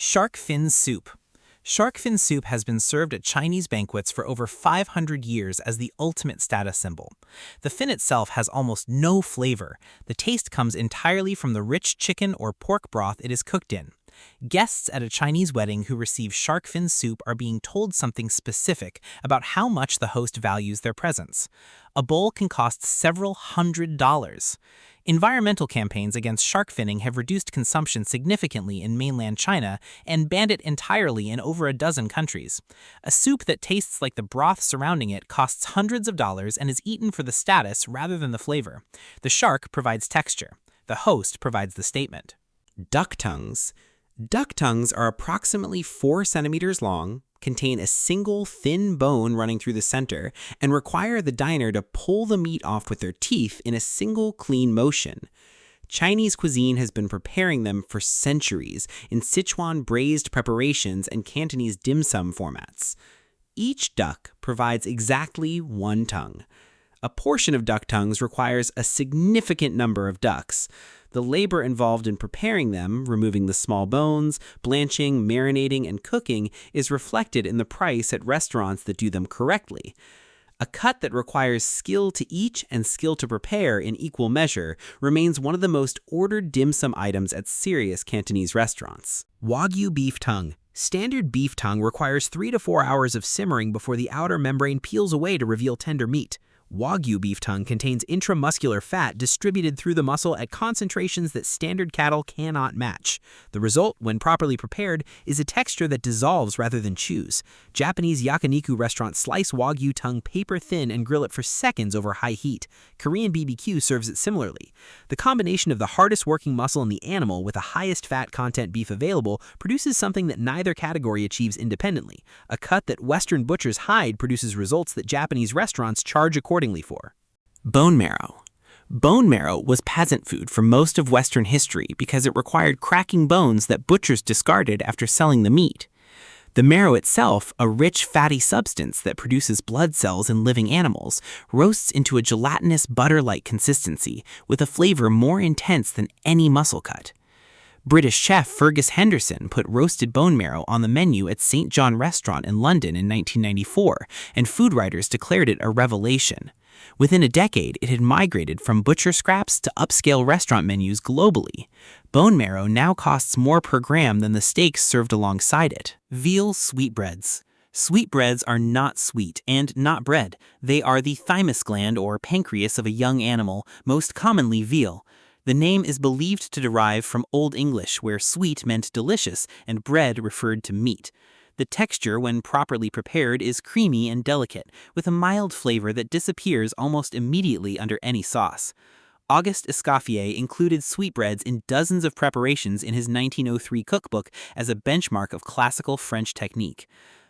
Shark fin soup. Shark fin soup has been served at Chinese banquets for over 500 years as the ultimate status symbol. The fin itself has almost no flavor. The taste comes entirely from the rich chicken or pork broth it is cooked in. Guests at a Chinese wedding who receive shark fin soup are being told something specific about how much the host values their presence. A bowl can cost several $100s. Environmental campaigns against shark finning have reduced consumption significantly in mainland China and banned it entirely in over a dozen countries. A soup that tastes like the broth surrounding it costs hundreds of dollars and is eaten for the status rather than the flavor. The shark provides texture. The host provides the statement. Duck tongues. Duck tongues are approximately 4 centimeters long, contain a single thin bone running through the center, and require the diner to pull the meat off with their teeth in a single clean motion. Chinese cuisine has been preparing them for centuries in Sichuan braised preparations and Cantonese dim sum formats. Each duck provides exactly 1 tongue. A portion of duck tongues requires a significant number of ducks. The labor involved in preparing them, removing the small bones, blanching, marinating, and cooking, is reflected in the price at restaurants that do them correctly. A cut that requires skill to eat and skill to prepare in equal measure remains one of the most ordered dim sum items at serious Cantonese restaurants. Wagyu beef tongue. Standard beef tongue requires 3 to 4 hours of simmering before the outer membrane peels away to reveal tender meat. Wagyu beef tongue contains intramuscular fat distributed through the muscle at concentrations that standard cattle cannot match. The result, when properly prepared, is a texture that dissolves rather than chews. Japanese yakiniku restaurants slice Wagyu tongue paper thin and grill it for seconds over high heat. Korean BBQ serves it similarly. The combination of the hardest working muscle in the animal with the highest fat content beef available produces something that neither category achieves independently. A cut that Western butchers hide produces results that Japanese restaurants charge accordingly for. Bone marrow. Bone marrow was peasant food for most of Western history because it required cracking bones that butchers discarded after selling the meat. The marrow itself, a rich fatty substance that produces blood cells in living animals, roasts into a gelatinous butter-like consistency with a flavor more intense than any muscle cut. British chef Fergus Henderson put roasted bone marrow on the menu at St. John Restaurant in London in 1994, and food writers declared it a revelation. Within a decade, it had migrated from butcher scraps to upscale restaurant menus globally. Bone marrow now costs more per gram than the steaks served alongside it. Veal Sweetbreads. Sweetbreads are not sweet and not bread. They are the thymus gland or pancreas of a young animal, most commonly veal. The name is believed to derive from Old English, where sweet meant delicious and bread referred to meat. The texture, when properly prepared, is creamy and delicate, with a mild flavor that disappears almost immediately under any sauce. Auguste Escoffier included sweetbreads in dozens of preparations in his 1903 cookbook as a benchmark of classical French technique.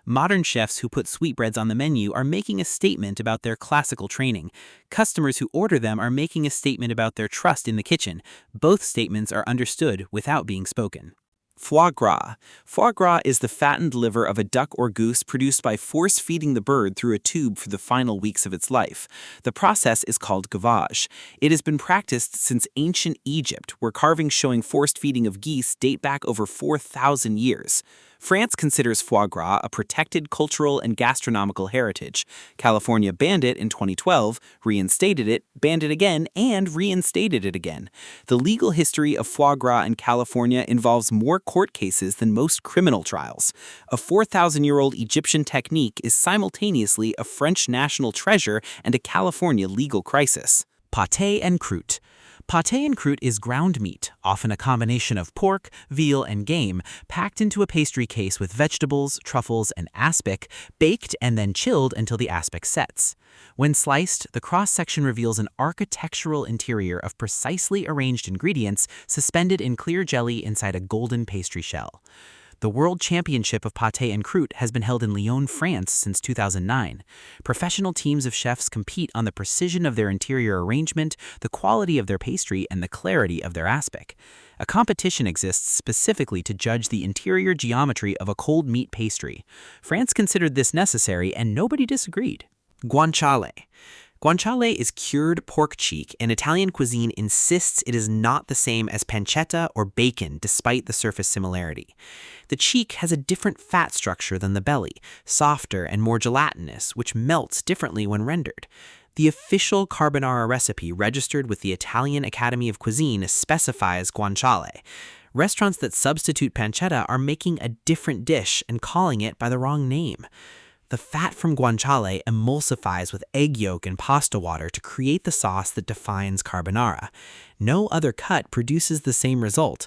Modern chefs who put sweetbreads on the menu are making a statement about their classical training. Customers who order them are making a statement about their trust in the kitchen. Both statements are understood without being spoken. Foie gras. Foie gras is the fattened liver of a duck or goose produced by force-feeding the bird through a tube for the final weeks of its life. The process is called gavage. It has been practiced since ancient Egypt, where carvings showing forced feeding of geese date back over 4,000 years. France considers foie gras a protected cultural and gastronomical heritage. California banned it in 2012, reinstated it, banned it again, and reinstated it again. The legal history of foie gras in California involves more court cases than most criminal trials. A 4,000-year-old Egyptian technique is simultaneously a French national treasure and a California legal crisis. Pâté and croûte. Pâté and croûte is ground meat, often a combination of pork, veal, and game, packed into a pastry case with vegetables, truffles, and aspic, baked and then chilled until the aspic sets. When sliced, the cross-section reveals an architectural interior of precisely arranged ingredients suspended in clear jelly inside a golden pastry shell. The World Championship of Pâté and Croûte has been held in Lyon, France since 2009. Professional teams of chefs compete on the precision of their interior arrangement, the quality of their pastry, and the clarity of their aspic. A competition exists specifically to judge the interior geometry of a cold meat pastry. France considered this necessary and nobody disagreed. Guanciale. Guanciale is cured pork cheek, and Italian cuisine insists it is not the same as pancetta or bacon despite the surface similarity. The cheek has a different fat structure than the belly, softer and more gelatinous, which melts differently when rendered. The official carbonara recipe registered with the Italian Academy of Cuisine specifies guanciale. Restaurants that substitute pancetta are making a different dish and calling it by the wrong name. The fat from guanciale emulsifies with egg yolk and pasta water to create the sauce that defines carbonara. No other cut produces the same result.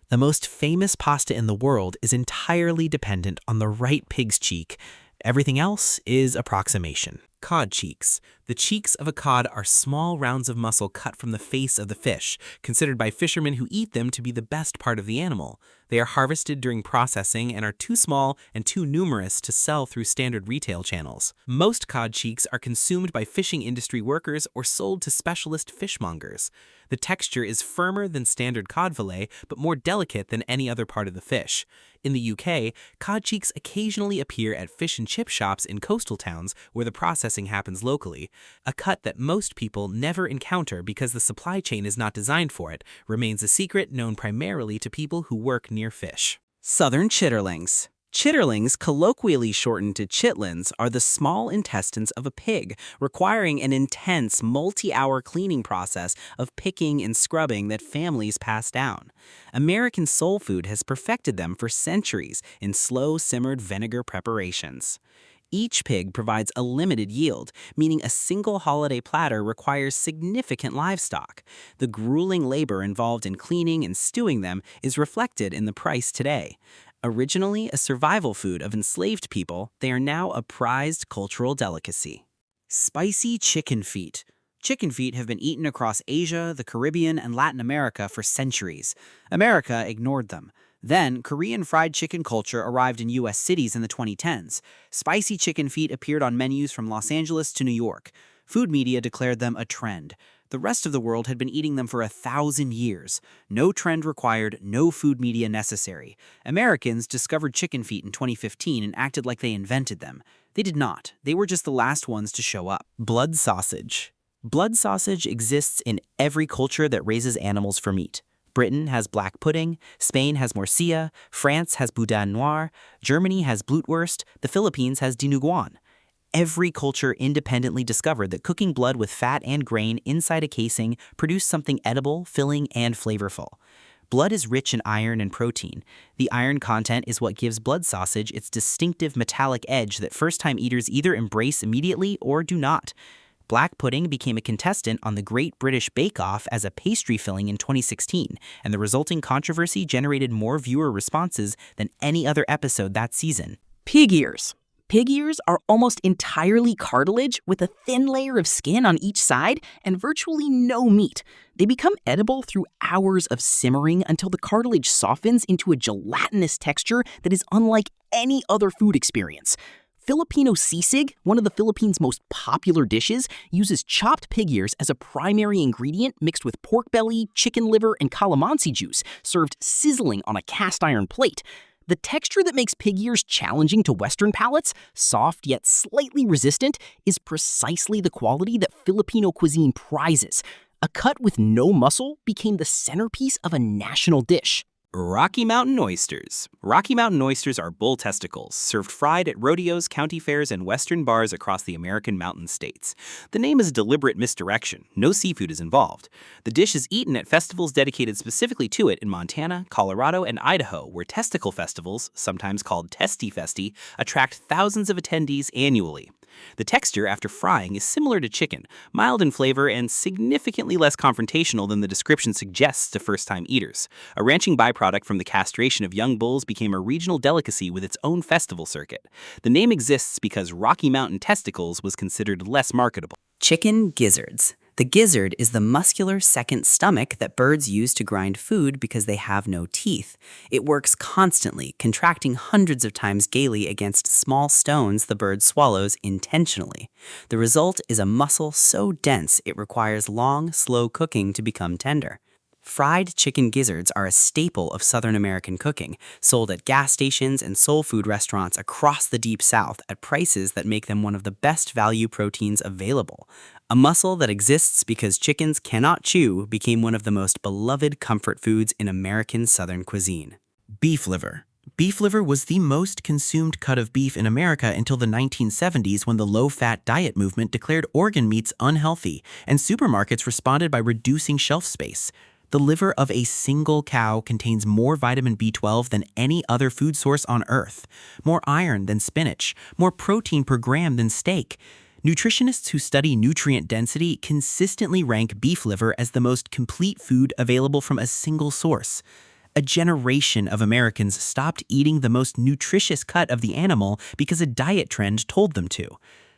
The most famous pasta in the world is entirely dependent on the right pig's cheek. Everything else is approximation. Cod cheeks. The cheeks of a cod are small rounds of muscle cut from the face of the fish, considered by fishermen who eat them to be the best part of the animal. They are harvested during processing and are too small and too numerous to sell through standard retail channels. Most cod cheeks are consumed by fishing industry workers or sold to specialist fishmongers. The texture is firmer than standard cod fillet, but more delicate than any other part of the fish. In the UK, cod cheeks occasionally appear at fish and chip shops in coastal towns where the processing happens locally. A cut that most people never encounter because the supply chain is not designed for it remains a secret known primarily to people who work near fish. Southern chitterlings. Chitterlings, colloquially shortened to chitlins, are the small intestines of a pig, requiring an intense multi-hour cleaning process of picking and scrubbing that families pass down. American soul food has perfected them for centuries in slow-simmered vinegar preparations. Each pig provides a limited yield, meaning a single holiday platter requires significant livestock. The grueling labor involved in cleaning and stewing them is reflected in the price today. Originally a survival food of enslaved people, they are now a prized cultural delicacy. Spicy chicken feet. Chicken feet have been eaten across Asia, the Caribbean, and Latin America for centuries. America ignored them. Then, Korean fried chicken culture arrived in U.S. cities in the 2010s. Spicy chicken feet appeared on menus from Los Angeles to New York. Food media declared them a trend. The rest of the world had been eating them for 1,000 years. No trend required, no food media necessary. Americans discovered chicken feet in 2015 and acted like they invented them. They did not. They were just the last ones to show up. Blood sausage. Blood sausage exists in every culture that raises animals for meat. Britain has black pudding, Spain has morcilla, France has boudin noir, Germany has blutwurst, the Philippines has dinuguan. Every culture independently discovered that cooking blood with fat and grain inside a casing produced something edible, filling, and flavorful. Blood is rich in iron and protein. The iron content is what gives blood sausage its distinctive metallic edge that first-time eaters either embrace immediately or do not. Black pudding became a contestant on the Great British Bake Off as a pastry filling in 2016, and the resulting controversy generated more viewer responses than any other episode that season. Pig ears. Pig ears are almost entirely cartilage with a thin layer of skin on each side and virtually no meat. They become edible through hours of simmering until the cartilage softens into a gelatinous texture that is unlike any other food experience. Filipino sisig, one of the Philippines' most popular dishes, uses chopped pig ears as a primary ingredient mixed with pork belly, chicken liver, and calamansi juice, served sizzling on a cast iron plate. The texture that makes pig ears challenging to Western palates, soft yet slightly resistant, is precisely the quality that Filipino cuisine prizes. A cut with no muscle became the centerpiece of a national dish. Rocky Mountain oysters. Rocky Mountain oysters are bull testicles, served fried at rodeos, county fairs, and western bars across the American mountain states. The name is a deliberate misdirection. No seafood is involved. The dish is eaten at festivals dedicated specifically to it in Montana, Colorado, and Idaho, where testicle festivals, sometimes called Testy Festi, attract thousands of attendees annually. The texture after frying is similar to chicken, mild in flavor and significantly less confrontational than the description suggests to first-time eaters. A ranching byproduct from the castration of young bulls became a regional delicacy with its own festival circuit. The name exists because Rocky Mountain testicles was considered less marketable. Chicken gizzards. The gizzard is the muscular second stomach that birds use to grind food because they have no teeth. It works constantly, contracting hundreds of times gaily against small stones the bird swallows intentionally. The result is a muscle so dense it requires long, slow cooking to become tender. Fried chicken gizzards are a staple of Southern American cooking, sold at gas stations and soul food restaurants across the Deep South at prices that make them one of the best value proteins available. A muscle that exists because chickens cannot chew became one of the most beloved comfort foods in American Southern cuisine. Beef liver. Beef liver was the most consumed cut of beef in America until the 1970s, when the low-fat diet movement declared organ meats unhealthy, and supermarkets responded by reducing shelf space. The liver of a single cow contains more vitamin B12 than any other food source on Earth, more iron than spinach, more protein per gram than steak. Nutritionists who study nutrient density consistently rank beef liver as the most complete food available from a single source. A generation of Americans stopped eating the most nutritious cut of the animal because a diet trend told them to.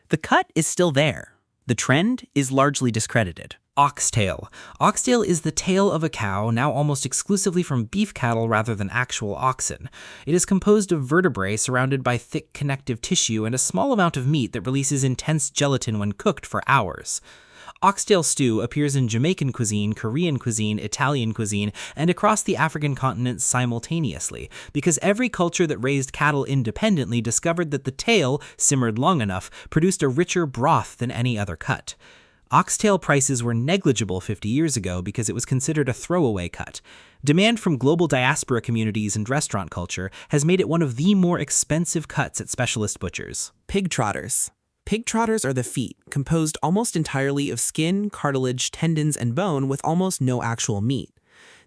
The cut is still there. The trend is largely discredited. Oxtail. Oxtail is the tail of a cow, now almost exclusively from beef cattle rather than actual oxen. It is composed of vertebrae surrounded by thick connective tissue and a small amount of meat that releases intense gelatin when cooked for hours. Oxtail stew appears in Jamaican cuisine, Korean cuisine, Italian cuisine, and across the African continent simultaneously, because every culture that raised cattle independently discovered that the tail, simmered long enough, produced a richer broth than any other cut. Oxtail prices were negligible 50 years ago because it was considered a throwaway cut. Demand from global diaspora communities and restaurant culture has made it one of the more expensive cuts at specialist butchers. Pig trotters. Pig trotters are the feet, composed almost entirely of skin, cartilage, tendons, and bone with almost no actual meat.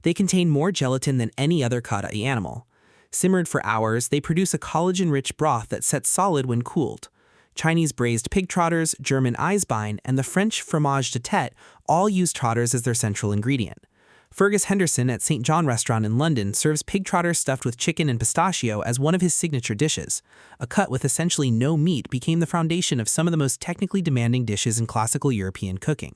They contain more gelatin than any other cut of the animal. Simmered for hours, they produce a collagen-rich broth that sets solid when cooled. Chinese braised pig trotters, German Eisbein, and the French fromage de tête all use trotters as their central ingredient. Fergus Henderson at St. John Restaurant in London serves pig trotters stuffed with chicken and pistachio as one of his signature dishes. A cut with essentially no meat became the foundation of some of the most technically demanding dishes in classical European cooking.